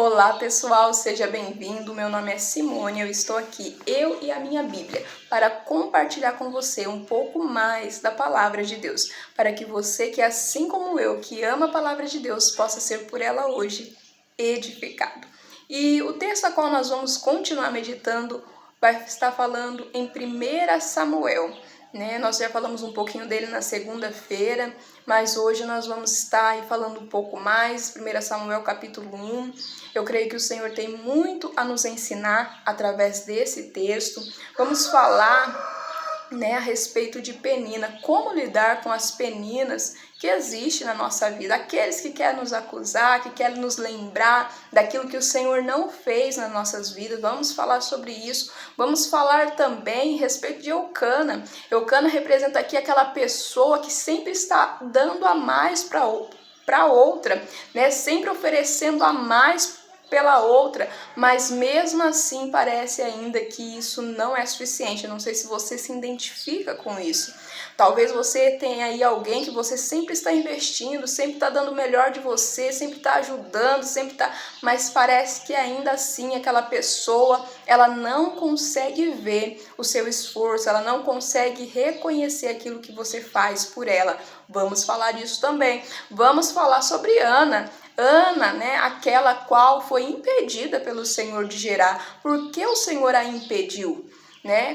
Olá pessoal, seja bem-vindo, meu nome é Simone, eu estou aqui, eu e a minha Bíblia, para compartilhar com você um pouco mais da Palavra de Deus, para que você que assim como eu, que ama a Palavra de Deus, possa ser por ela hoje edificado. E o texto a qual nós vamos continuar meditando vai estar falando em 1 Samuel. Nós já falamos um pouquinho dele na segunda-feira, mas hoje nós vamos estar aí falando um pouco mais, 1 Samuel capítulo 1. Eu creio que o Senhor tem muito a nos ensinar através desse texto. Vamos falar a respeito de penina, como lidar com as peninas que existem na nossa vida, aqueles que querem nos acusar, que querem nos lembrar daquilo que o Senhor não fez nas nossas vidas. Vamos falar sobre isso. Vamos falar também a respeito de Eucana. Eucana representa aqui aquela pessoa que sempre está dando a mais para outra, sempre oferecendo a mais pela outra, mas mesmo assim parece ainda que isso não é suficiente. Eu não sei se você se identifica com isso. Talvez você tenha aí alguém que você sempre está investindo, sempre está dando o melhor de você, sempre está ajudando, mas parece que ainda assim aquela pessoa, ela não consegue ver o seu esforço, ela não consegue reconhecer aquilo que você faz por ela. Vamos falar disso também. Vamos falar sobre Ana, aquela qual foi impedida pelo Senhor de gerar. Por que o Senhor a impediu?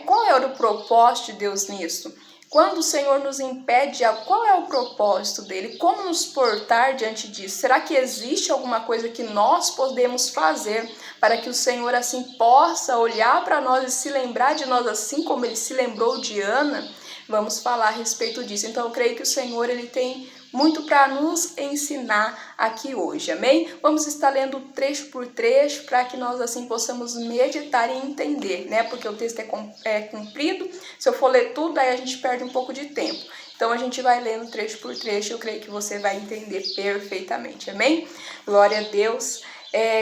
Qual era o propósito de Deus nisso? Quando o Senhor nos impede, qual é o propósito dele? Como nos portar diante disso? Será que existe alguma coisa que nós podemos fazer para que o Senhor assim possa olhar para nós e se lembrar de nós assim como ele se lembrou de Ana? Vamos falar a respeito disso. Então eu creio que o Senhor ele tem muito para nos ensinar aqui hoje, amém? Vamos estar lendo trecho por trecho para que nós assim possamos meditar e entender, porque o texto é comprido. Se eu for ler tudo, aí a gente perde um pouco de tempo. Então a gente vai lendo trecho por trecho, eu creio que você vai entender perfeitamente, amém? Glória a Deus.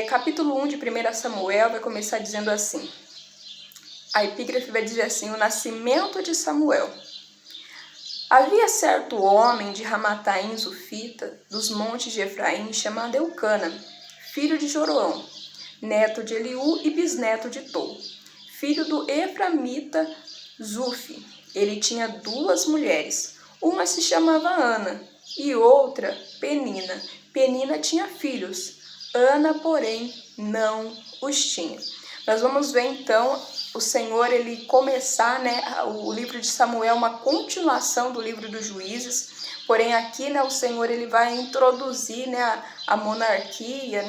Capítulo 1 de 1 Samuel vai começar dizendo assim. A epígrafe vai dizer assim: o nascimento de Samuel. Havia certo homem de Ramataim Zufita, dos montes de Efraim, chamado Eucana, filho de Joroão, neto de Eliú e bisneto de Tou, filho do Eframita Zufi. Ele tinha 2 mulheres, uma se chamava Ana e outra Penina. Penina tinha filhos, Ana, porém, não os tinha. Nós vamos ver então o Senhor ele começar, o livro de Samuel, uma continuação do livro dos Juízes. Porém aqui, o Senhor ele vai introduzir, a monarquia,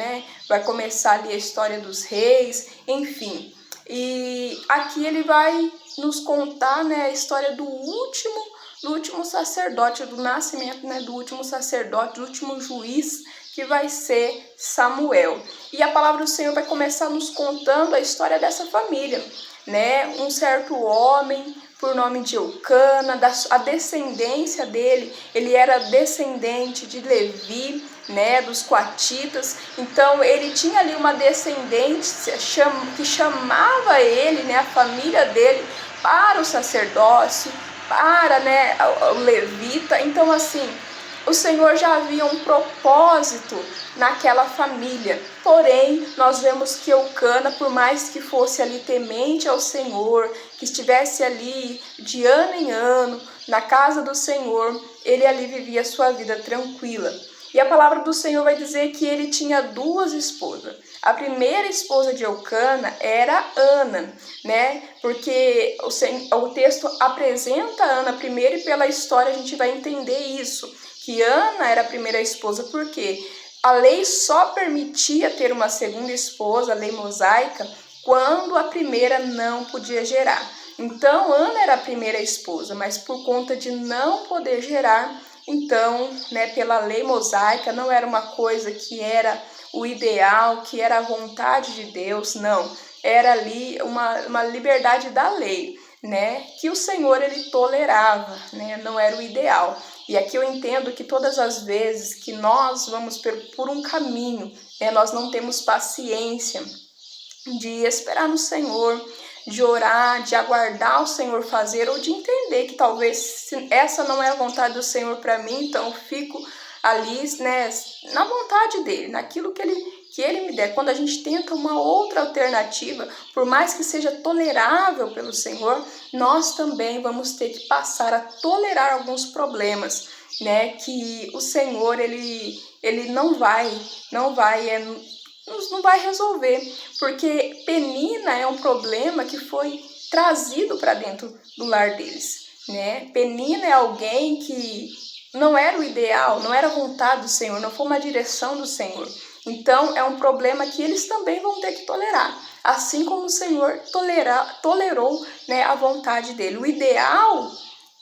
vai começar ali a história dos reis, enfim. E aqui ele vai nos contar, a história do último sacerdote, do nascimento, do último sacerdote, do último juiz, que vai ser Samuel. E a palavra do Senhor vai começar nos contando a história dessa família, um certo homem por nome de Eucana, a descendência dele, ele era descendente de Levi, dos coatitas. Então ele tinha ali uma descendência que chamava ele, a família dele, para o sacerdócio, para o levita. Então assim, o Senhor já havia um propósito naquela família. Porém, nós vemos que Eucana, por mais que fosse ali temente ao Senhor, que estivesse ali de ano em ano na casa do Senhor, ele ali vivia a sua vida tranquila. E a palavra do Senhor vai dizer que ele tinha 2 esposas. A primeira esposa de Eucana era Ana, porque o texto apresenta Ana primeiro e pela história a gente vai entender isso. Que Ana era a primeira esposa, porque a lei só permitia ter uma segunda esposa, a lei mosaica, quando a primeira não podia gerar. Então, Ana era a primeira esposa, mas por conta de não poder gerar, então, pela lei mosaica, não era uma coisa que era o ideal, que era a vontade de Deus, não. Era ali uma liberdade da lei, que o Senhor ele tolerava, não era o ideal. E aqui eu entendo que todas as vezes que nós vamos por um caminho, nós não temos paciência de esperar no Senhor, de orar, de aguardar o Senhor fazer, ou de entender que talvez essa não é a vontade do Senhor para mim, então eu fico ali, na vontade dele, naquilo que ele que Ele me der, quando a gente tenta uma outra alternativa, por mais que seja tolerável pelo Senhor, nós também vamos ter que passar a tolerar alguns problemas, né? Que o Senhor, ele não vai resolver, porque Penina é um problema que foi trazido para dentro do lar deles, né? Penina é alguém que não era o ideal, não era a vontade do Senhor, não foi uma direção do Senhor. Então é um problema que eles também vão ter que tolerar, assim como o Senhor tolerou, né, a vontade dele. O ideal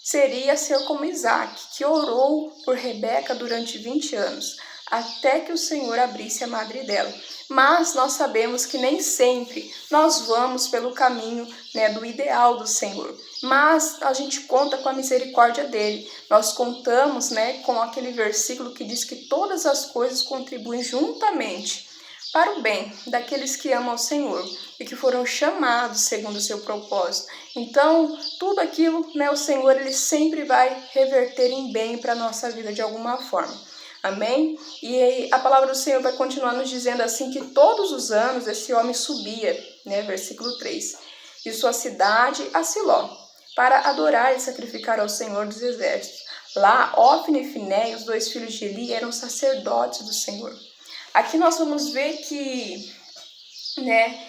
seria ser como Isaac, que orou por Rebeca durante 20 anos, até que o Senhor abrisse a madre dela. Mas nós sabemos que nem sempre nós vamos pelo caminho, né, do ideal do Senhor. Mas a gente conta com a misericórdia dele. Nós contamos, né, com aquele versículo que diz que todas as coisas contribuem juntamente para o bem daqueles que amam ao Senhor e que foram chamados segundo o seu propósito. Então, tudo aquilo, né, o Senhor, ele sempre vai reverter em bem para a nossa vida de alguma forma. Amém? E a palavra do Senhor vai continuar nos dizendo assim que todos os anos esse homem subia, né, versículo 3, de sua cidade a Siló, para adorar e sacrificar ao Senhor dos Exércitos. Lá, Ofni e Finéia, os 2 filhos de Eli, eram sacerdotes do Senhor. Aqui nós vamos ver que, né,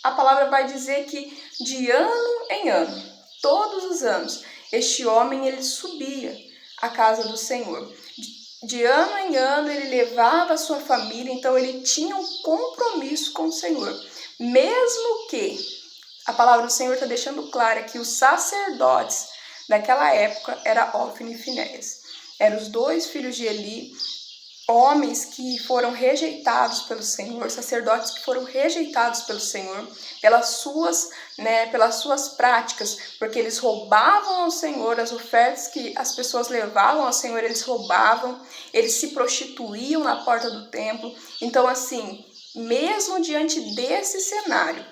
a palavra vai dizer que de ano em ano, todos os anos, este homem ele subia à casa do Senhor. De ano em ano ele levava a sua família, então ele tinha um compromisso com o Senhor. Mesmo que a palavra do Senhor está deixando clara que os sacerdotes daquela época eram Ofni e Finéias. Eram os 2 filhos de Eli, homens que foram rejeitados pelo Senhor, sacerdotes que foram rejeitados pelo Senhor, pelas suas práticas, porque eles roubavam ao Senhor as ofertas que as pessoas levavam ao Senhor, eles roubavam, eles se prostituíam na porta do templo. Então, assim, mesmo diante desse cenário,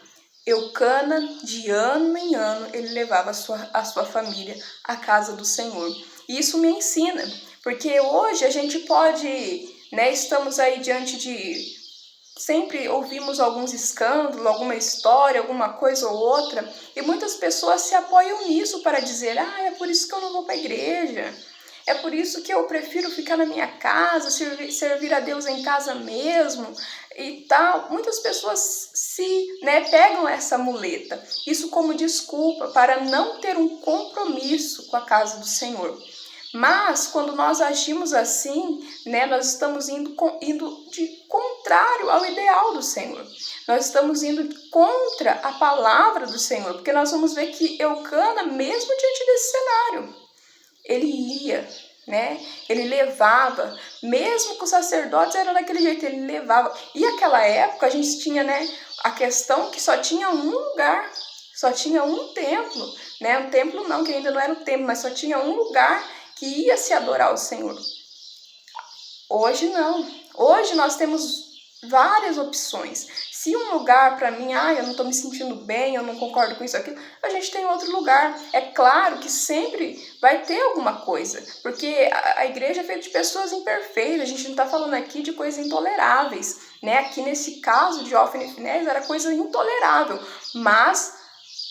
Eucana, de ano em ano, ele levava a sua família à casa do Senhor. E isso me ensina, porque hoje a gente pode, né, estamos aí diante de... Sempre ouvimos alguns escândalos, alguma história, alguma coisa ou outra, e muitas pessoas se apoiam nisso para dizer, é por isso que eu não vou para a igreja, é por isso que eu prefiro ficar na minha casa, servir a Deus em casa mesmo, e tal. Muitas pessoas pegam essa muleta, isso como desculpa para não ter um compromisso com a casa do Senhor. Mas quando nós agimos assim, né, nós estamos indo de contrário ao ideal do Senhor. Nós estamos indo contra a palavra do Senhor, porque nós vamos ver que Eucana, mesmo diante desse cenário, ele ia, né? Ele levava, mesmo que os sacerdotes eram daquele jeito, ele levava. E naquela época a gente tinha, né, a questão que só tinha um lugar, só tinha um templo, né? Um templo não, que ainda não era o templo, mas só tinha um lugar que ia se adorar ao Senhor. Hoje não. Hoje nós temos várias opções. Se um lugar para mim, eu não estou me sentindo bem, eu não concordo com isso, aquilo, a gente tem outro lugar. É claro que sempre vai ter alguma coisa, porque a igreja é feita de pessoas imperfeitas, a gente não está falando aqui de coisas intoleráveis, né? Aqui nesse caso de Ofni e Finéias era coisa intolerável, mas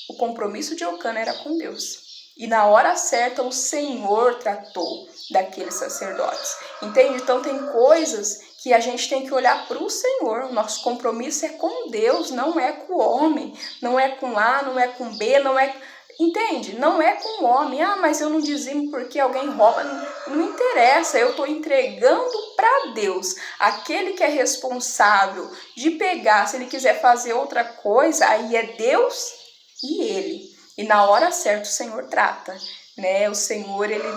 o compromisso de Eucana era com Deus. E na hora certa o Senhor tratou daqueles sacerdotes. Entende? Então tem coisas que a gente tem que olhar para o Senhor. O nosso compromisso é com Deus, não é com o homem. Não é com A, não é com B, não é... Entende? Não é com o homem. Mas eu não dizimo porque alguém rouba. Não interessa, eu estou entregando para Deus. Aquele que é responsável de pegar, se ele quiser fazer outra coisa, aí é Deus e ele. E na hora certa o Senhor trata, né? O Senhor, ele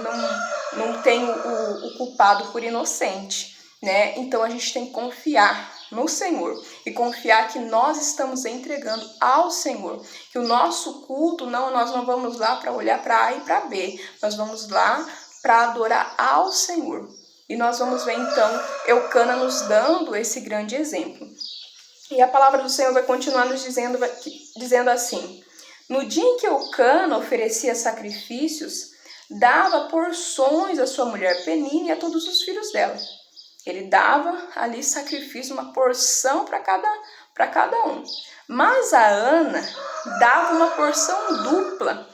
não tem o culpado por inocente, né? Então a gente tem que confiar no Senhor e confiar que nós estamos entregando ao Senhor. Que o nosso culto, nós não vamos lá para olhar para A e para B, nós vamos lá para adorar ao Senhor. E nós vamos ver então Eucana nos dando esse grande exemplo. E a palavra do Senhor vai continuar nos dizendo assim: no dia em que Eucana oferecia sacrifícios, dava porções à sua mulher Penina e a todos os filhos dela. Ele dava ali sacrifício, uma porção para cada um. Mas a Ana dava uma porção dupla,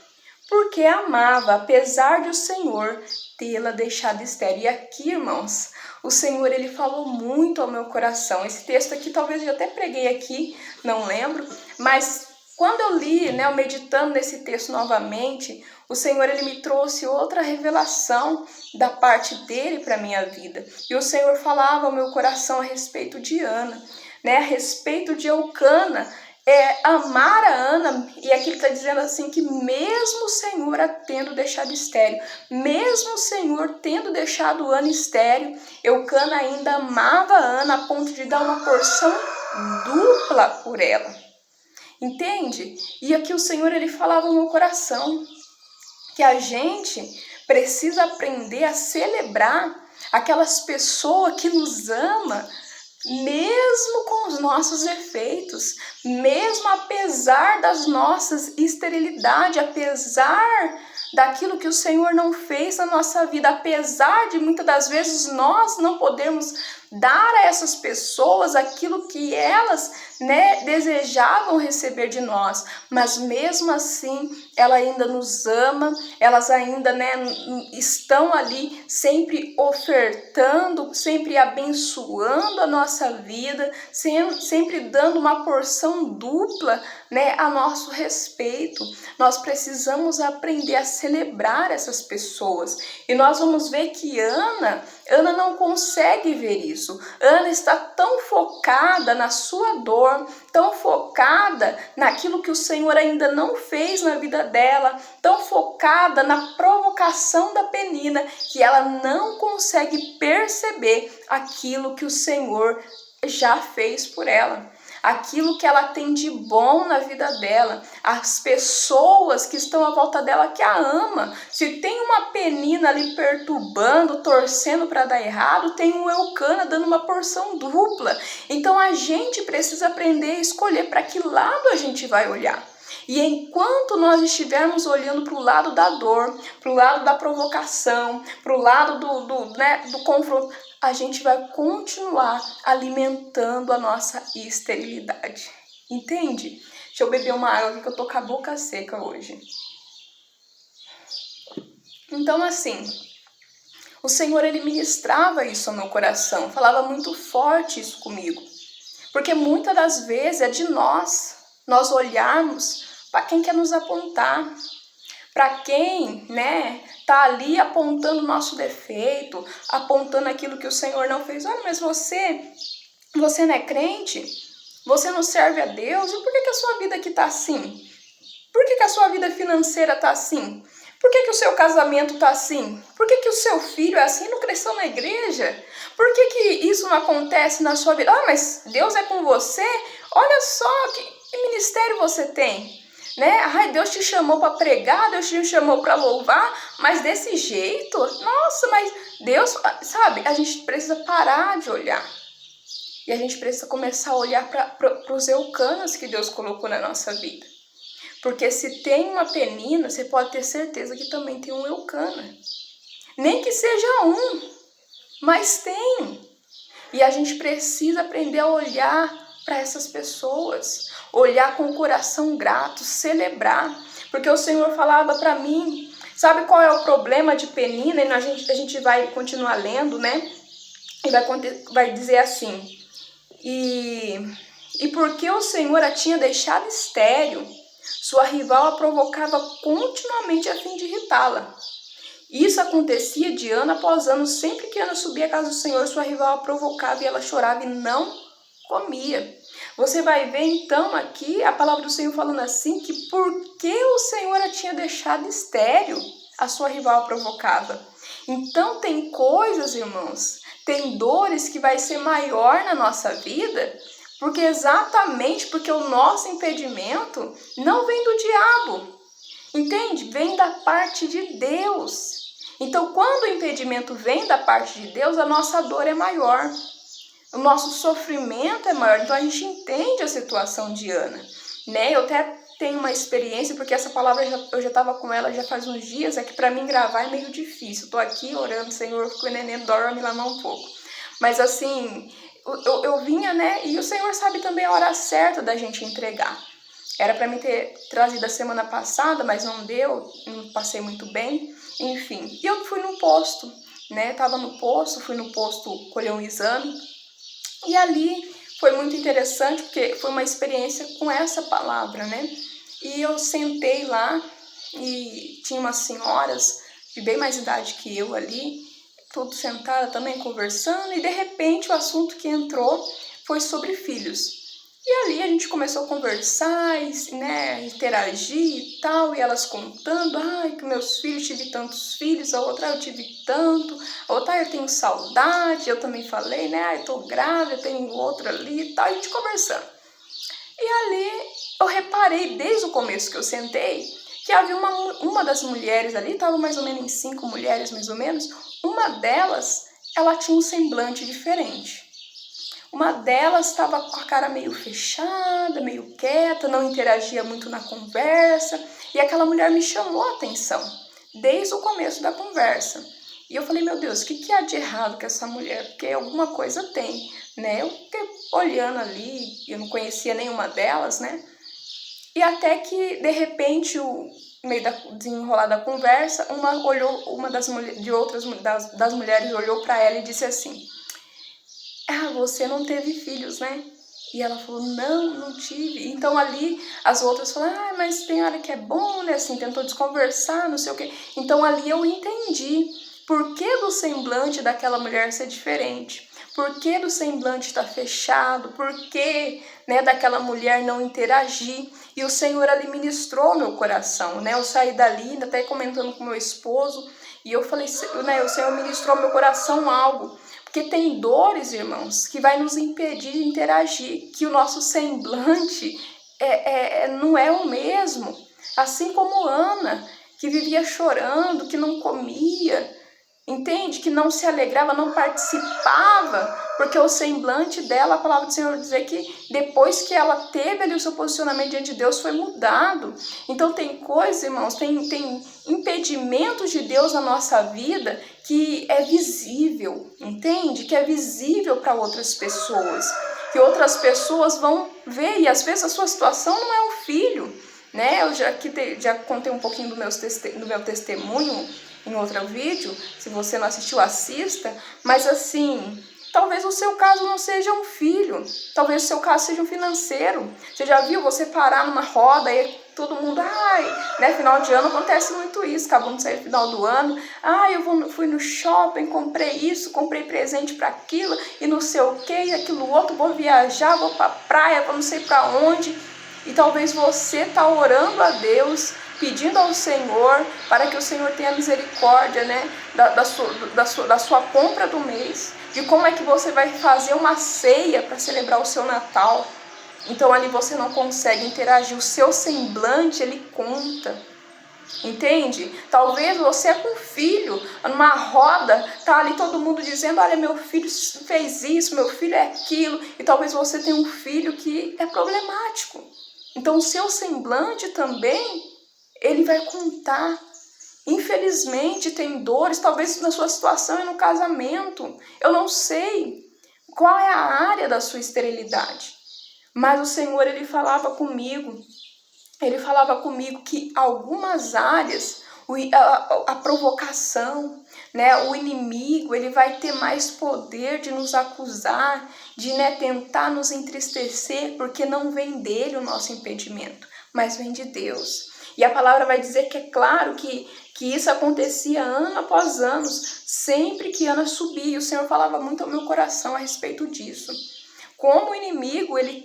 porque amava, apesar de o Senhor tê-la deixado estéril. E aqui, irmãos, o Senhor, ele falou muito ao meu coração. Esse texto aqui, talvez eu até preguei aqui, não lembro, mas quando eu li, né, eu meditando nesse texto novamente, o Senhor, ele me trouxe outra revelação da parte dele para a minha vida. E o Senhor falava ao meu coração a respeito de Ana, né, a respeito de Eucana, amar a Ana. E aqui ele está dizendo assim que mesmo o Senhor a tendo deixado estéril, mesmo o Senhor tendo deixado Ana estéril, Eucana ainda amava a Ana a ponto de dar uma porção dupla por ela. Entende? E aqui o Senhor, ele falava no meu coração que a gente precisa aprender a celebrar aquelas pessoas que nos amam, mesmo com os nossos defeitos, mesmo apesar das nossas esterilidades, apesar daquilo que o Senhor não fez na nossa vida, apesar de muitas das vezes nós não podermos dar a essas pessoas aquilo que elas, né, desejavam receber de nós, mas mesmo assim ela ainda nos ama, elas ainda, né, estão ali sempre ofertando, sempre abençoando a nossa vida, sempre dando uma porção dupla, né, a nosso respeito. Nós precisamos aprender a celebrar essas pessoas. E nós vamos ver que Ana não consegue ver isso. Ana está tão focada na sua dor, tão focada naquilo que o Senhor ainda não fez na vida dela, tão focada na provocação da Penina, que ela não consegue perceber aquilo que o Senhor já fez por ela, aquilo que ela tem de bom na vida dela, as pessoas que estão à volta dela que a ama. Se tem uma Penina ali perturbando, torcendo para dar errado, tem um Eucana dando uma porção dupla. Então a gente precisa aprender a escolher para que lado a gente vai olhar. E enquanto nós estivermos olhando para o lado da dor, para o lado da provocação, para o lado do confronto, a gente vai continuar alimentando a nossa esterilidade. Entende? Deixa eu beber uma água aqui que eu tô com a boca seca hoje. Então, assim, o Senhor, ele ministrava isso ao meu coração, falava muito forte isso comigo. Porque muitas das vezes é de nós olharmos para quem quer nos apontar, para quem, né, tá ali apontando o nosso defeito, apontando aquilo que o Senhor não fez. Olha, mas você não é crente? Você não serve a Deus? E por que a sua vida aqui tá assim? Por que a sua vida financeira tá assim? Por que o seu casamento tá assim? Por que o seu filho é assim e não cresceu na igreja? Por que isso não acontece na sua vida? Ah, mas Deus é com você? Olha só, que ministério você tem? Né? Ai, Deus te chamou para pregar, Deus te chamou para louvar, mas desse jeito? Nossa, mas Deus, sabe, a gente precisa parar de olhar. E a gente precisa começar a olhar para os Eucanas que Deus colocou na nossa vida. Porque se tem uma Penina, você pode ter certeza que também tem um Eucana. Nem que seja um, mas tem. E a gente precisa aprender a olhar para essas pessoas, olhar com o coração grato, celebrar. Porque o Senhor falava para mim, sabe qual é o problema de Penina? E a gente vai continuar lendo, né? E vai dizer assim, e porque o Senhor a tinha deixado estéril, sua rival a provocava continuamente a fim de irritá-la. Isso acontecia de ano após ano. Sempre que Ana subia à casa do Senhor, sua rival a provocava e ela chorava e não comia. Você vai ver então aqui a palavra do Senhor falando assim, que porque o Senhor a tinha deixado estéril, a sua rival a provocava. Então tem coisas, irmãos, tem dores que vai ser maior na nossa vida, exatamente porque o nosso impedimento não vem do diabo, entende? Vem da parte de Deus. Então, quando o impedimento vem da parte de Deus, a nossa dor é maior, o nosso sofrimento é maior. Então, a gente entende a situação de Ana, né? Eu até tenho uma experiência, porque essa palavra eu já estava com ela já faz uns dias, é que para mim gravar é meio difícil. Eu tô aqui orando, Senhor, que o neném dorme lá um pouco. Mas assim, eu vinha, né? E o Senhor sabe também a hora certa da gente entregar. Era para mim ter trazido a semana passada, mas não deu, não passei muito bem, enfim. E eu fui no posto, né? Tava no posto, fui no posto colher um exame. E ali foi muito interessante, porque foi uma experiência com essa palavra, né? E eu sentei lá e tinha umas senhoras de bem mais idade que eu ali, tudo sentada também conversando, e de repente o assunto que entrou foi sobre filhos. E ali a gente começou a conversar, né, interagir e tal, e elas contando, ai, que meus filhos, tive tantos filhos, a outra eu tive tanto, a outra eu tenho saudade, eu também falei, né, ai, eu tô grávida, eu tenho outra ali e tal, e a gente conversando. E ali eu reparei, desde o começo que eu sentei, que havia uma das mulheres ali, estava mais ou menos em 5 mulheres mais ou menos, uma delas, ela tinha um semblante diferente. Uma delas estava com a cara meio fechada, meio quieta, não interagia muito na conversa, e aquela mulher me chamou a atenção, desde o começo da conversa. E eu falei, meu Deus, o que há de errado com essa mulher? Porque alguma coisa tem, né? Eu fiquei olhando ali, eu não conhecia nenhuma delas, né? E até que, de repente, no meio da desenrolar da conversa, uma das mulheres olhou para ela e disse assim, ah, você não teve filhos, né? E ela falou, não tive. Então ali as outras falaram, ah, mas tem hora que é bom, né? Assim, tentou desconversar, não sei o quê. Então ali eu entendi por que do semblante daquela mulher ser diferente. Por que do semblante estar fechado? Por que, né, daquela mulher não interagir? E o Senhor ali ministrou meu coração, né? Eu saí dali, até comentando com meu esposo, e eu falei, né, o Senhor ministrou meu coração algo. Porque tem dores, irmãos, que vai nos impedir de interagir, que o nosso semblante não é o mesmo. Assim como Ana, que vivia chorando, que não comia, entende? Que não se alegrava, não participava, porque o semblante dela, a palavra do Senhor dizer que depois que ela teve ali o seu posicionamento diante de Deus, foi mudado. Então tem coisas, irmãos, tem impedimentos de Deus na nossa vida que é visível, entende? Que é visível para outras pessoas, que outras pessoas vão ver, e às vezes a sua situação não é o filho, né? Eu já contei um pouquinho do meu testemunho em outro vídeo, se você não assistiu, assista, mas assim, talvez o seu caso não seja um filho, talvez o seu caso seja um financeiro. Você já viu você parar numa roda e todo mundo, ai, né, final de ano acontece muito isso, acabamos de sair no final do ano, ai, fui no shopping, comprei isso, comprei presente para aquilo, e não sei o que, e aquilo outro, vou viajar, vou pra praia, vou não sei para onde, e talvez você tá orando a Deus, pedindo ao Senhor para que o Senhor tenha misericórdia, né, da sua compra do mês, de como é que você vai fazer uma ceia para celebrar o seu Natal. Então ali você não consegue interagir, o seu semblante ele conta, entende? Talvez você é com filho, numa roda, tá ali todo mundo dizendo, olha, meu filho fez isso, meu filho é aquilo, e talvez você tenha um filho que é problemático. Então o seu semblante também, ele vai contar. Infelizmente tem dores, talvez na sua situação e no casamento. Eu não sei qual é a área da sua esterilidade, mas o Senhor, ele falava comigo que algumas áreas, a provocação, né, o inimigo, ele vai ter mais poder de nos acusar, de, né, tentar nos entristecer, porque não vem dele o nosso impedimento, mas vem de Deus. E a palavra vai dizer que é claro que isso acontecia ano após ano, sempre que Ana subia, e o Senhor falava muito ao meu coração a respeito disso. Como o inimigo, ele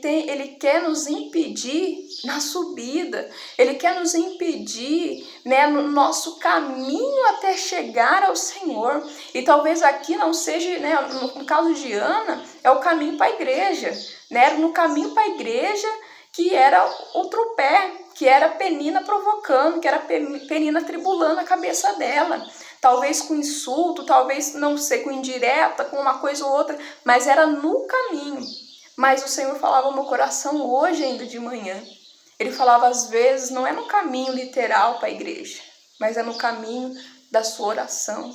quer nos impedir na subida, ele quer nos impedir, né, no nosso caminho até chegar ao Senhor. E talvez aqui não seja, né, no caso de Ana, é o caminho para a igreja, né, no caminho para a igreja que era o tropé, que era Penina provocando, que era Penina tribulando a cabeça dela. Talvez com insulto, talvez, não sei, com indireta, com uma coisa ou outra, mas era no caminho. Mas o Senhor falava no meu coração hoje ainda de manhã. Ele falava às vezes, não é no caminho literal para a igreja, mas é no caminho da sua oração.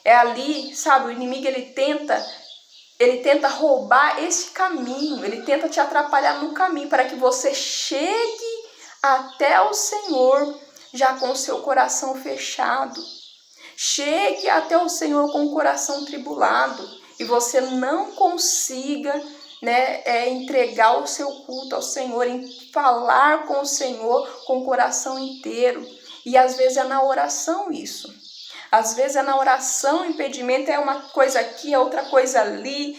É ali, sabe, o inimigo ele tenta Ele tenta roubar esse caminho, ele tenta te atrapalhar no caminho para que você chegue até o Senhor já com o seu coração fechado. Chegue até o Senhor com o coração tribulado e você não consiga, entregar o seu culto ao Senhor, em falar com o Senhor com o coração inteiro. E às vezes é na oração isso. Às vezes é na oração, o impedimento é uma coisa aqui, é outra coisa ali,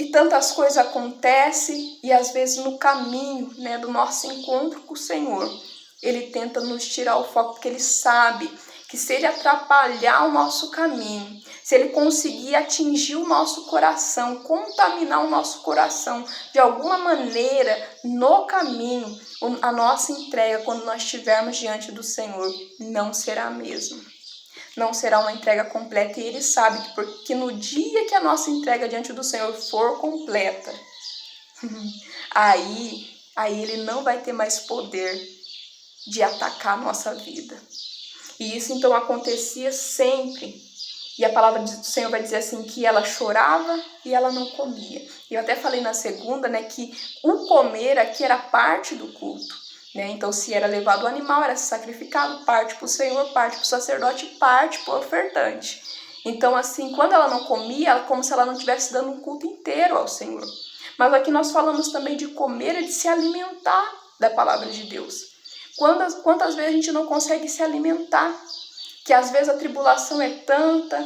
e tantas coisas acontecem, e às vezes no caminho, do nosso encontro com o Senhor, ele tenta nos tirar o foco, porque ele sabe que se ele atrapalhar o nosso caminho, se ele conseguir atingir o nosso coração, contaminar o nosso coração de alguma maneira no caminho, a nossa entrega quando nós estivermos diante do Senhor não será a mesma. Não será uma entrega completa, e ele sabe que no dia que a nossa entrega diante do Senhor for completa, aí ele não vai ter mais poder de atacar a nossa vida. E isso então acontecia sempre. E a palavra do Senhor vai dizer assim, que ela chorava e ela não comia. E eu até falei na segunda, que o comer aqui era parte do culto. Então, se era levado o animal, era sacrificado, parte para o Senhor, parte para o sacerdote, parte para o ofertante. Então, assim, quando ela não comia, era como se ela não estivesse dando um culto inteiro ao Senhor. Mas aqui nós falamos também de comer e de se alimentar da palavra de Deus. Quantas vezes a gente não consegue se alimentar? Que às vezes a tribulação é tanta,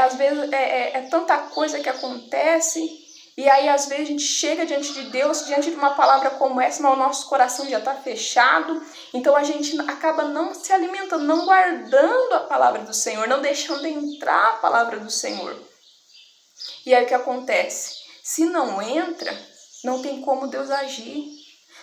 às vezes é tanta coisa que acontece. E aí, às vezes, a gente chega diante de Deus, diante de uma palavra como essa, mas o nosso coração já está fechado. Então, a gente acaba não se alimentando, não guardando a palavra do Senhor, não deixando entrar a palavra do Senhor. E aí, o que acontece? Se não entra, não tem como Deus agir.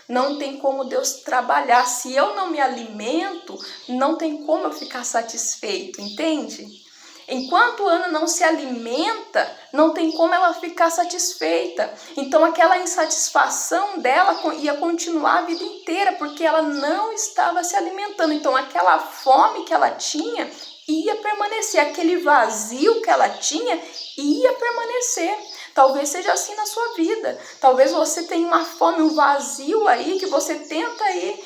Não tem como Deus trabalhar. Se eu não me alimento, não tem como eu ficar satisfeito, entende? Enquanto Ana não se alimenta, não tem como ela ficar satisfeita. Então aquela insatisfação dela ia continuar a vida inteira, porque ela não estava se alimentando. Então aquela fome que ela tinha ia permanecer, aquele vazio que ela tinha ia permanecer. Talvez seja assim na sua vida. Talvez você tenha uma fome, um vazio aí que você tenta ir,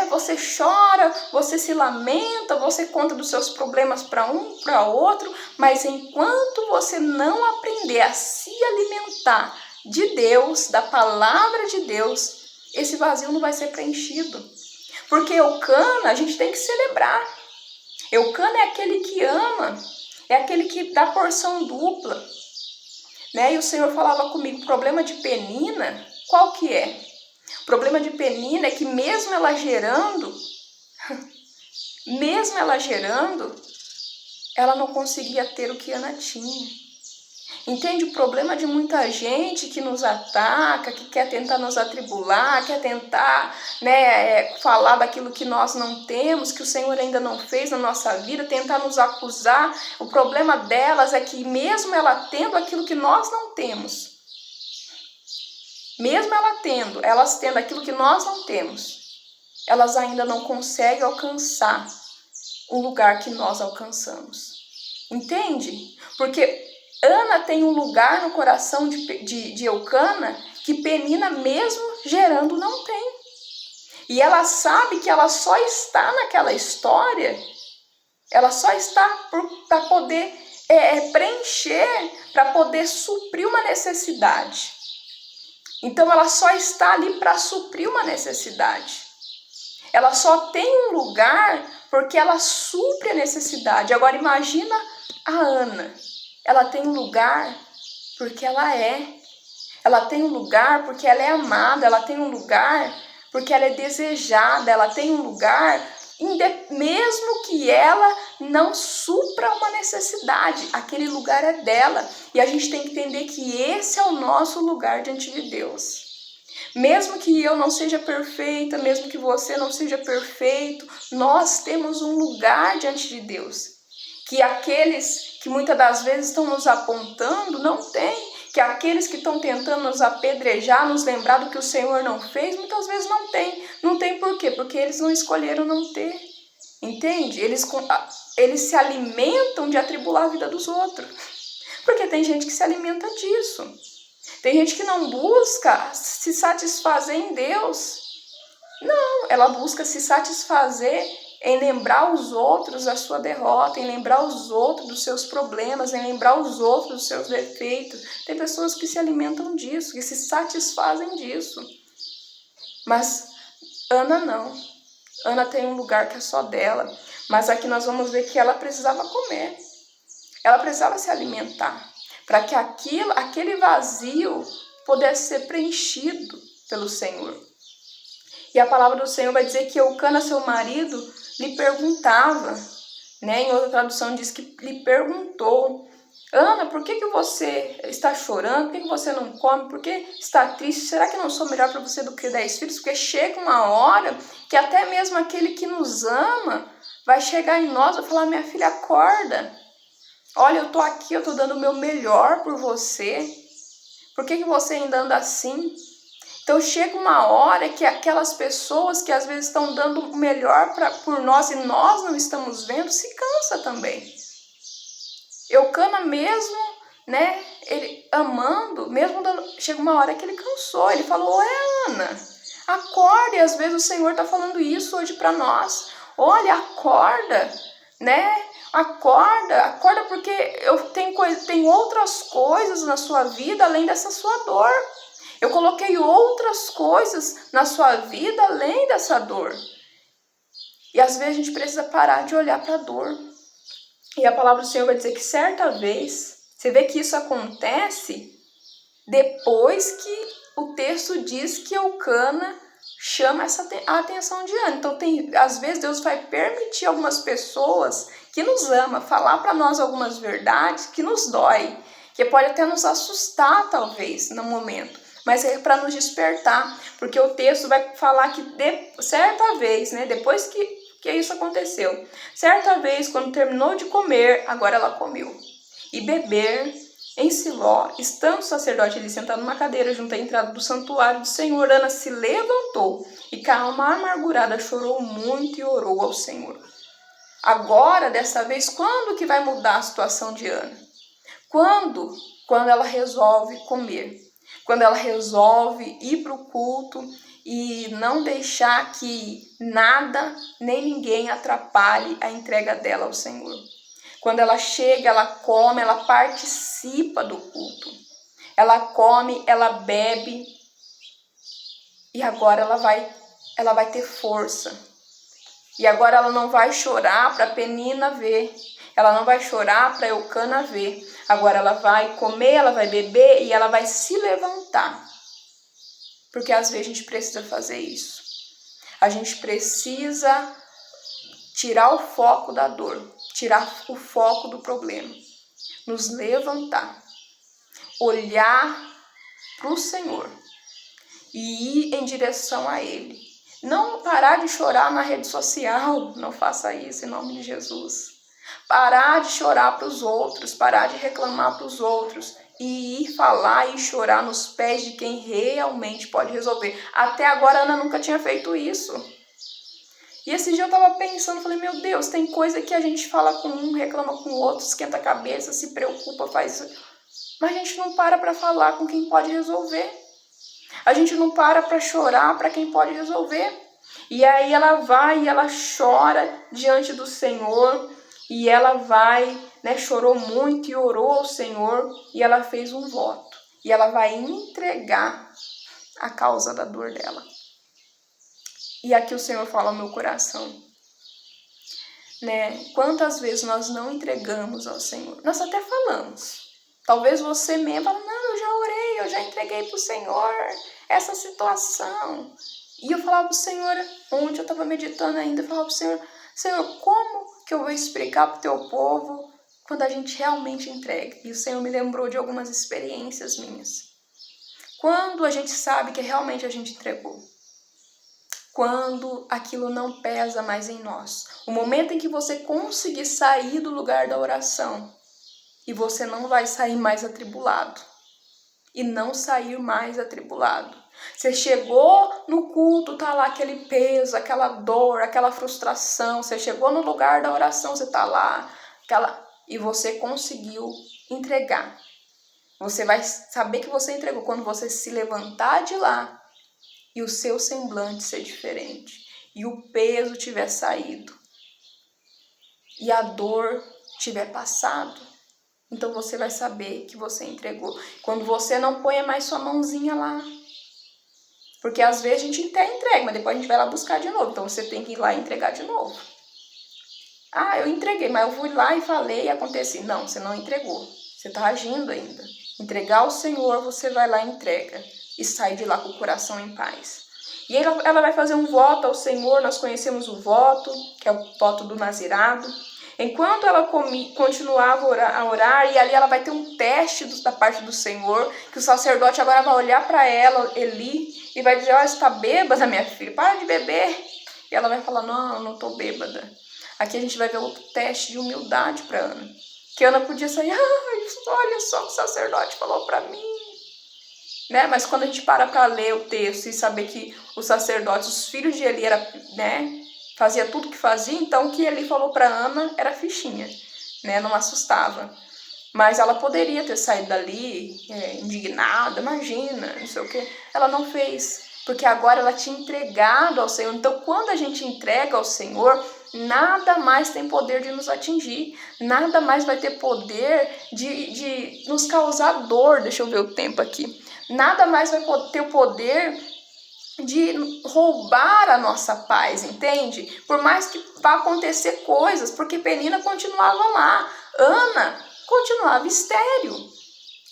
Você chora, você se lamenta, você conta dos seus problemas para um, para outro, mas enquanto você não aprender a se alimentar de Deus, da palavra de Deus, esse vazio não vai ser preenchido. Porque Eucana, a gente tem que celebrar. Eucana é aquele que ama, é aquele que dá porção dupla. E o Senhor falava comigo, o problema de Penina, qual que é? O problema de Penina é que mesmo ela gerando, ela não conseguia ter o que Ana tinha. Entende? O problema de muita gente que nos ataca, que quer tentar nos atribular, quer tentar falar daquilo que nós não temos, que o Senhor ainda não fez na nossa vida, tentar nos acusar. O problema delas é que mesmo ela tendo aquilo que nós não temos, elas tendo aquilo que nós não temos, elas ainda não conseguem alcançar o lugar que nós alcançamos. Entende? Porque Ana tem um lugar no coração de Eucana que Penina, mesmo gerando, não tem. E ela sabe que ela só está naquela história, ela só está para poder preencher, para poder suprir uma necessidade. Então ela só está ali para suprir uma necessidade. Ela só tem um lugar porque ela supre a necessidade. Agora imagina a Ana. Ela tem um lugar porque ela é. Ela tem um lugar porque ela é amada. Ela tem um lugar porque ela é desejada. Ela tem um lugar, mesmo que ela não supra uma necessidade. Aquele lugar é dela. E a gente tem que entender que esse é o nosso lugar diante de Deus. Mesmo que eu não seja perfeita, mesmo que você não seja perfeito, nós temos um lugar diante de Deus. Que aqueles que muitas das vezes estão nos apontando não têm, que aqueles que estão tentando nos apedrejar, nos lembrar do que o Senhor não fez, muitas vezes não tem. Não tem por quê? Porque eles não escolheram não ter. Entende? Eles se alimentam de atribular a vida dos outros. Porque tem gente que se alimenta disso. Tem gente que não busca se satisfazer em Deus. Não, ela busca se satisfazer em lembrar os outros da sua derrota, em lembrar os outros dos seus problemas, em lembrar os outros dos seus defeitos. Tem pessoas que se alimentam disso, que se satisfazem disso. Mas Ana não. Ana tem um lugar que é só dela. Mas aqui nós vamos ver que ela precisava comer. Ela precisava se alimentar. Para que aquele vazio pudesse ser preenchido pelo Senhor. E a palavra do Senhor vai dizer que Eucana, seu marido, lhe perguntava, né? Em outra tradução diz que lhe perguntou: Ana, por que você está chorando? Por que você não come? Por que está triste? Será que não sou melhor para você do que 10 filhos? Porque chega uma hora que até mesmo aquele que nos ama vai chegar em nós e falar: minha filha, acorda. Olha, eu estou aqui, eu estou dando o meu melhor por você. Por que você ainda anda assim? Então chega uma hora que aquelas pessoas que às vezes estão dando o melhor por nós e nós não estamos vendo, se cansa também. Eucana mesmo, né, ele amando, mesmo chega uma hora que ele cansou. Ele falou: Ana, acorda. E às vezes o Senhor está falando isso hoje para nós. Olha, acorda, né? Acorda porque tem outras coisas na sua vida além dessa sua dor. Eu coloquei outras coisas na sua vida além dessa dor. E às vezes a gente precisa parar de olhar para a dor. E a palavra do Senhor vai dizer que certa vez, você vê que isso acontece depois que o texto diz que Eucana chama a atenção de Ana. Então, às vezes Deus vai permitir algumas pessoas que nos amam falar para nós algumas verdades que nos dói, que pode até nos assustar talvez no momento. Mas é para nos despertar, porque o texto vai falar que certa vez, né, depois que isso aconteceu, certa vez, quando terminou de comer, agora ela comeu, e beber em Siló, estando o sacerdote ali sentado numa cadeira junto à entrada do santuário do Senhor, Ana se levantou e com a alma amargurada chorou muito e orou ao Senhor. Agora, dessa vez, quando que vai mudar a situação de Ana? Quando ela resolve comer. Quando ela resolve ir para o culto e não deixar que nada nem ninguém atrapalhe a entrega dela ao Senhor. Quando ela chega, ela come, ela participa do culto. Ela come, ela bebe e agora ela vai ter força. E agora ela não vai chorar para Penina ver. Ela não vai chorar para Eucana ver. Agora ela vai comer, ela vai beber e ela vai se levantar. Porque às vezes a gente precisa fazer isso. A gente precisa tirar o foco da dor, tirar o foco do problema. Nos levantar, olhar para o Senhor e ir em direção a Ele. Não parar de chorar na rede social, não faça isso em nome de Jesus. Parar de chorar para os outros, parar de reclamar para os outros e ir falar e chorar nos pés de quem realmente pode resolver. Até agora a Ana nunca tinha feito isso. E esse dia eu estava pensando, falei, meu Deus, tem coisa que a gente fala com um, reclama com o outro, esquenta a cabeça, se preocupa, faz isso. Mas a gente não para falar com quem pode resolver. A gente não para chorar para quem pode resolver. E aí ela vai e ela chora diante do Senhor. E ela vai, né, chorou muito e orou ao Senhor. E ela fez um voto. E ela vai entregar a causa da dor dela. E aqui o Senhor fala ao meu coração, né? Quantas vezes nós não entregamos ao Senhor? Nós até falamos. Talvez você mesmo fala, não, eu já orei, eu já entreguei para o Senhor essa situação. E eu falava para o Senhor, ontem eu estava meditando ainda, eu falava para o Senhor, Senhor, como que eu vou explicar para o teu povo quando a gente realmente entrega? E o Senhor me lembrou de algumas experiências minhas. Quando a gente sabe que realmente a gente entregou. Quando aquilo não pesa mais em nós. O momento em que você conseguir sair do lugar da oração e você não vai sair mais atribulado. E não sair mais atribulado. Você chegou no culto, tá lá aquele peso, aquela dor, aquela frustração. Você chegou no lugar da oração, você tá lá, e você conseguiu entregar. Você vai saber que você entregou quando você se levantar de lá e o seu semblante ser diferente, e o peso tiver saído, e a dor tiver passado. Então você vai saber que você entregou. Quando você não põe mais sua mãozinha lá. Porque às vezes a gente até entrega, mas depois a gente vai lá buscar de novo. Então você tem que ir lá e entregar de novo. Ah, eu entreguei, mas eu fui lá e falei e aconteceu. Não, você não entregou. Você está agindo ainda. Entregar ao Senhor, você vai lá e entrega. E sai de lá com o coração em paz. E ela vai fazer um voto ao Senhor. Nós conhecemos o voto, que é o voto do nazirado. Enquanto ela continuava a orar, e ali ela vai ter um teste da parte do Senhor, que o sacerdote agora vai olhar para ela, Eli, e vai dizer: olha, você está bêbada, minha filha, para de beber. E ela vai falar: não, eu não estou bêbada. Aqui a gente vai ver outro teste de humildade para Ana. Que Ana podia sair: olha só o que o sacerdote falou para mim. Né? Mas quando a gente para ler o texto e saber que os sacerdotes, os filhos de Eli, fazia tudo que fazia, então o que Eli falou para Ana era fichinha, né? Não assustava. Mas ela poderia ter saído dali indignada, imagina, não sei o quê. Ela não fez, porque agora ela tinha entregado ao Senhor. Então, quando a gente entrega ao Senhor, nada mais tem poder de nos atingir, nada mais vai ter poder de nos causar dor. Deixa eu ver o tempo aqui. Nada mais vai ter o poder de roubar a nossa paz, entende? Por mais que vá acontecer coisas, porque Penina continuava lá, Ana continuava estéril.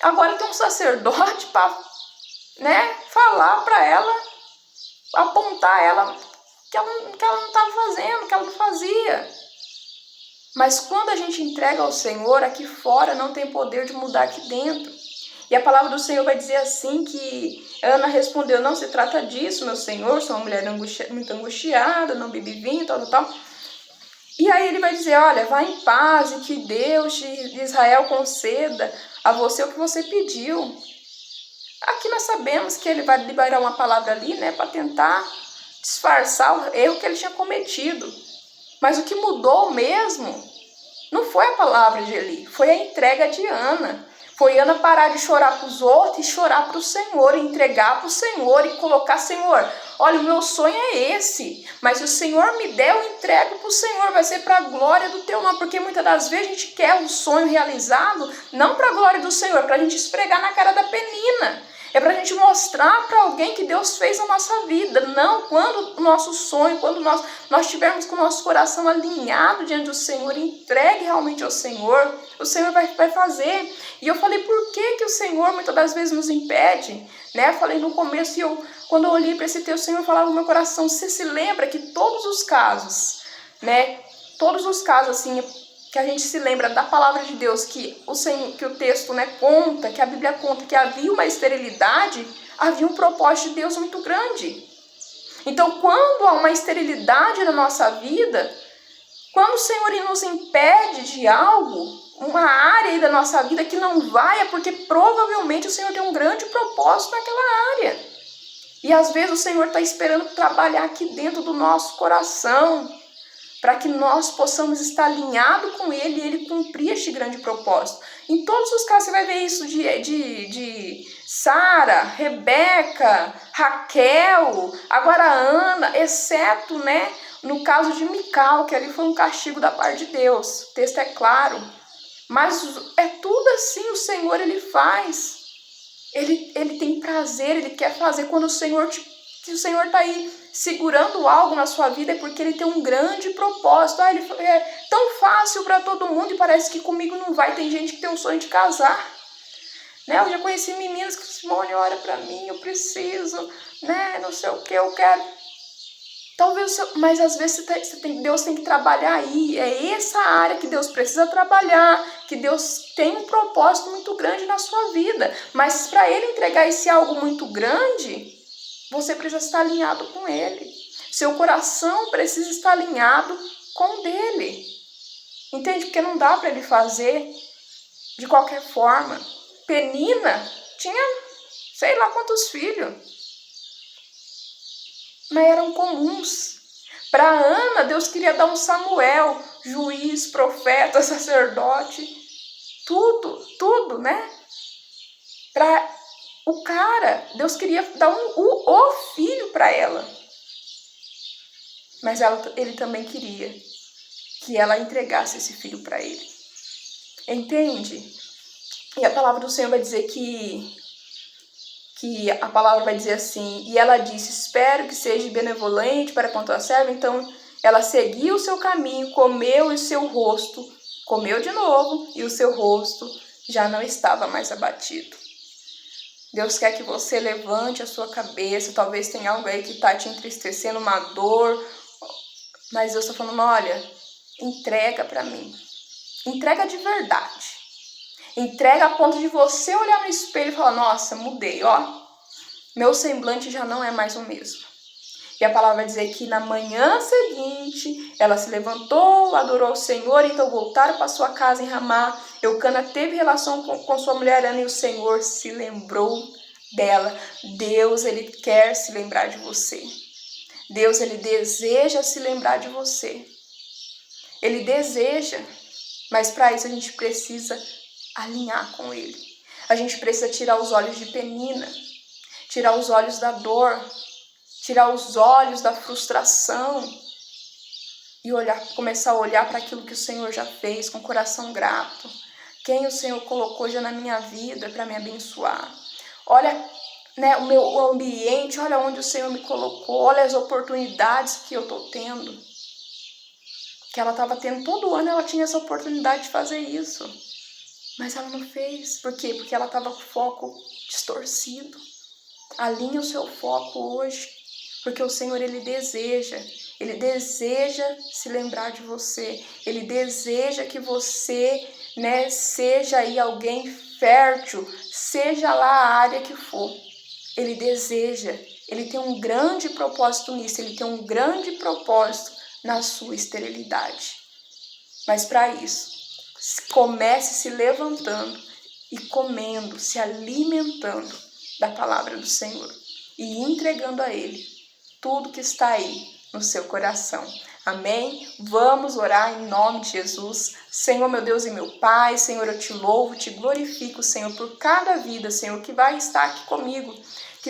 Agora tem um sacerdote para, falar para ela, apontar ela que ela não estava fazendo, que ela não fazia. Mas quando a gente entrega ao Senhor, aqui fora não tem poder de mudar aqui dentro. E a palavra do Senhor vai dizer assim que Ana respondeu: não se trata disso, meu Senhor, sou uma mulher muito angustiada, não bebi vinho, tal. E aí ele vai dizer: olha, vá em paz e que Deus de Israel conceda a você o que você pediu. Aqui nós sabemos que ele vai liberar uma palavra ali, para tentar disfarçar o erro que ele tinha cometido. Mas o que mudou mesmo não foi a palavra de Eli, foi a entrega de Ana. Foi Ana parar de chorar para os outros e chorar para o Senhor, e entregar para o Senhor e colocar: Senhor, olha, o meu sonho é esse, mas se o Senhor me der, eu entrego para o Senhor, vai ser para a glória do teu nome, porque muitas das vezes a gente quer um sonho realizado, não para a glória do Senhor, para a gente esfregar na cara da Penina. É para a gente mostrar para alguém que Deus fez na nossa vida. Não, quando o nosso sonho, quando nós estivermos com o nosso coração alinhado diante do Senhor, entregue realmente ao Senhor, o Senhor vai fazer. E eu falei: por que o Senhor muitas das vezes nos impede? Falei no começo, quando eu olhei para esse texto, o Senhor falava no meu coração: você se lembra que todos os casos, assim, que a gente se lembra da palavra de Deus, que o texto conta, que a Bíblia conta que havia uma esterilidade, havia um propósito de Deus muito grande. Então, quando há uma esterilidade na nossa vida, quando o Senhor nos impede de algo, uma área aí da nossa vida que não vai, é porque provavelmente o Senhor tem um grande propósito naquela área. E às vezes o Senhor está esperando trabalhar aqui dentro do nosso coração, para que nós possamos estar alinhados com Ele e Ele cumprir este grande propósito. Em todos os casos você vai ver isso de Sara, Rebeca, Raquel, agora Ana, exceto, no caso de Mical, que ali foi um castigo da parte de Deus. O texto é claro. Mas é tudo assim, o Senhor, Ele faz. Ele tem prazer, Ele quer fazer. Quando o Senhor está aí segurando algo na sua vida, é porque Ele tem um grande propósito. Ele é tão fácil para todo mundo e parece que comigo não vai. Tem gente que tem um sonho de casar. Eu já conheci meninas que: Simone, olha para mim, eu preciso, não sei o que, eu quero. Talvez, mas às vezes Deus tem que trabalhar aí. É essa área que Deus precisa trabalhar, que Deus tem um propósito muito grande na sua vida. Mas para Ele entregar esse algo muito grande, você precisa estar alinhado com Ele. Seu coração precisa estar alinhado com o dele. Entende? Porque não dá para Ele fazer de qualquer forma. Penina tinha sei lá quantos filhos, mas eram comuns. Para Ana, Deus queria dar um Samuel, juiz, profeta, sacerdote. tudo, né? Para o cara, Deus queria dar o filho para ela. Mas ele também queria que ela entregasse esse filho para ele. Entende? E a palavra do Senhor vai dizer que a palavra vai dizer assim, e ela disse, espero que seja benevolente para com tua serva. Então ela seguiu o seu caminho, comeu e o seu rosto, comeu de novo e o seu rosto já não estava mais abatido. Deus quer que você levante a sua cabeça, talvez tenha algo aí que está te entristecendo, uma dor, mas Deus está falando, olha, entrega para mim, entrega de verdade. Entrega a ponto de você olhar no espelho e falar, nossa, mudei, ó. Meu semblante já não é mais o mesmo. E a palavra vai dizer que na manhã seguinte, ela se levantou, adorou o Senhor, então voltaram para sua casa em Ramá. Eucana teve relação com sua mulher Ana e o Senhor se lembrou dela. Deus, ele quer se lembrar de você. Deus, ele deseja se lembrar de você. Ele deseja, mas para isso a gente precisa alinhar com ele. A gente precisa tirar os olhos de Penina, tirar os olhos da dor, tirar os olhos da frustração e começar a olhar para aquilo que o Senhor já fez com o coração grato. Quem o Senhor colocou já na minha vida para me abençoar. Olha, né, o meu ambiente, olha onde o Senhor me colocou, olha as oportunidades que eu estou tendo. Que ela estava tendo todo ano, ela tinha essa oportunidade de fazer isso. Mas ela não fez. Por quê? Porque ela estava com o foco distorcido. Alinha o seu foco hoje. Porque o Senhor, ele deseja se lembrar de você. Ele deseja que você, né, seja aí alguém fértil, seja lá a área que for. Ele deseja, ele tem um grande propósito nisso, ele tem um grande propósito na sua esterilidade. Mas para isso, comece se levantando e comendo, se alimentando da palavra do Senhor e entregando a Ele tudo que está aí no seu coração. Amém? Vamos orar em nome de Jesus. Senhor, meu Deus e meu Pai, Senhor, eu te louvo, te glorifico, Senhor, por cada vida, Senhor, que vai estar aqui comigo, que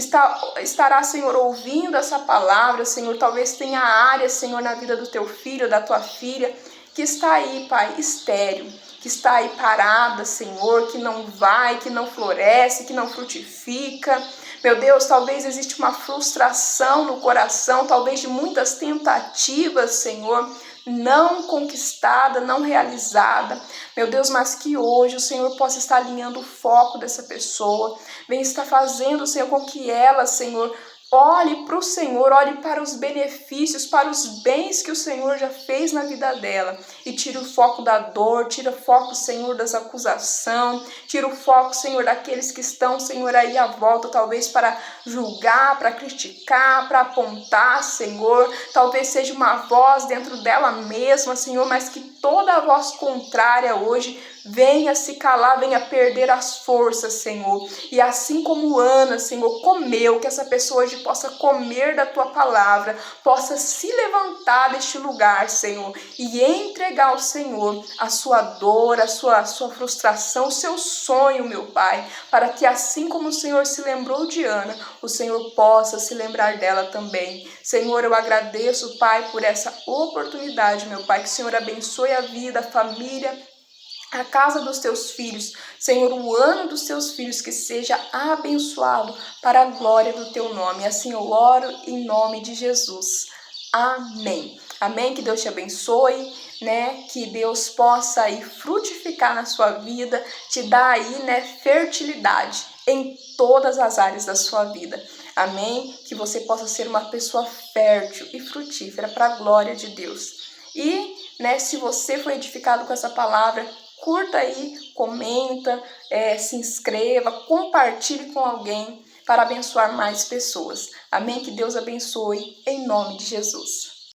estará, Senhor, ouvindo essa palavra, Senhor, talvez tenha área, Senhor, na vida do teu filho, da tua filha, que está aí, Pai, estéril, que está aí parada, Senhor, que não vai, que não floresce, que não frutifica. Meu Deus, talvez existe uma frustração no coração, talvez de muitas tentativas, Senhor, não conquistada, não realizada. Meu Deus, mas que hoje o Senhor possa estar alinhando o foco dessa pessoa. Venha estar fazendo, Senhor, com que ela, Senhor, olhe para o Senhor, olhe para os benefícios, para os bens que o Senhor já fez na vida dela. E tira o foco da dor, tira o foco, Senhor, das acusações, tira o foco, Senhor, daqueles que estão, Senhor, aí à volta, talvez para julgar, para criticar, para apontar, Senhor. Talvez seja uma voz dentro dela mesma, Senhor, mas que toda voz contrária hoje venha se calar, venha perder as forças, Senhor. E assim como Ana, Senhor, comeu, que essa pessoa hoje possa comer da tua palavra, possa se levantar deste lugar, Senhor, e entregar ao Senhor a sua dor, a sua frustração, o seu sonho, meu Pai, para que assim como o Senhor se lembrou de Ana, o Senhor possa se lembrar dela também. Senhor, eu agradeço, Pai, por essa oportunidade, meu Pai, que o Senhor abençoe a vida, a família, a casa dos teus filhos, Senhor, o ano dos teus filhos, que seja abençoado para a glória do teu nome. Assim eu oro em nome de Jesus. Amém. Amém, que Deus te abençoe, né? Que Deus possa aí frutificar na sua vida, te dar aí, né, fertilidade em todas as áreas da sua vida. Amém? Que você possa ser uma pessoa fértil e frutífera para a glória de Deus. E, né, se você foi edificado com essa palavra, curta aí, comenta, se inscreva, compartilhe com alguém para abençoar mais pessoas. Amém? Que Deus abençoe em nome de Jesus.